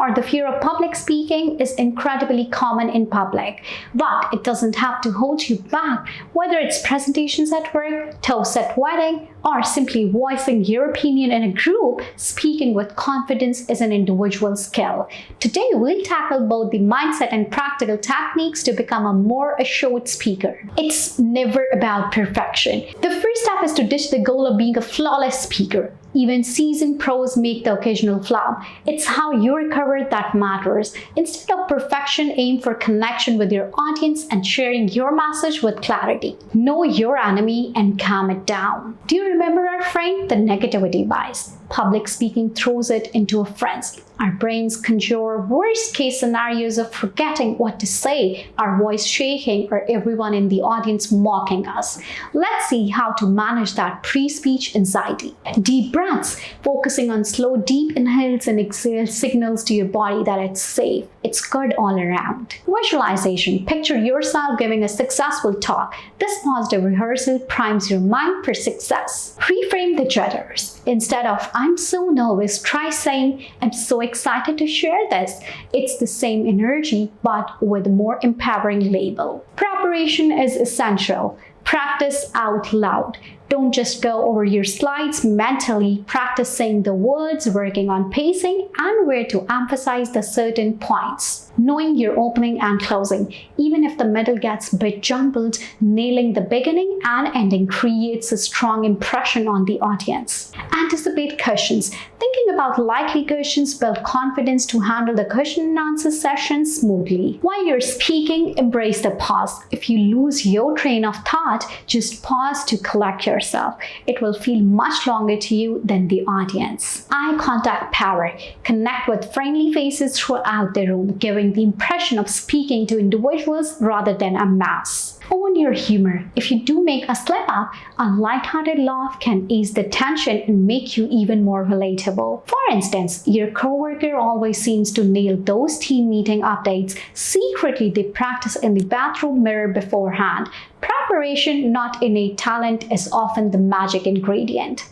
or the fear of public speaking is incredibly common in public, but it doesn't have to hold you back. Whether it's presentations at work, toasts at wedding, or simply voicing your opinion in a group, speaking with confidence is an individual skill. Today, we'll tackle both the mindset and practical techniques to become a more assured speaker. It's never about perfection. The first step is to ditch the goal of being a flawless speaker. Even seasoned pros make the occasional flop. It's how you recover that matters. Instead of perfection, aim for connection with your audience and sharing your message with clarity. Know your enemy and calm it down. Do you remember our friend, the negativity bias? Public speaking throws it into a frenzy. Our brains conjure worst-case scenarios of forgetting what to say, our voice shaking, or everyone in the audience mocking us. Let's see how to manage that pre-speech anxiety. Deep breaths, focusing on slow, deep inhales and exhales signals to your body that it's safe. It's good all around. Visualization, picture yourself giving a successful talk. This positive rehearsal primes your mind for success. Reframe the jitters. Instead of, "I'm so nervous," try saying, "I'm so excited to share this." It's the same energy, but with a more empowering label. Preparation is essential. Practice out loud. Don't just go over your slides mentally. Practice saying the words, working on pacing, and where to emphasize the certain points. Knowing your opening and closing. Even if the middle gets a bit jumbled, nailing the beginning and ending creates a strong impression on the audience. Anticipate questions. Thinking about likely questions build confidence to handle the question and answer session smoothly. While you're speaking, embrace the pause. If you lose your train of thought, just pause to collect yourself. It will feel much longer to you than the audience. Eye contact power. Connect with friendly faces throughout the room, giving the impression of speaking to individuals rather than a mass. Own your humor. If you do make a slip up, a lighthearted laugh can ease the tension and make you even more relatable. For instance, your coworker always seems to nail those team meeting updates. Secretly, they practice in the bathroom mirror beforehand. Preparation, not innate talent, is often the magic ingredient.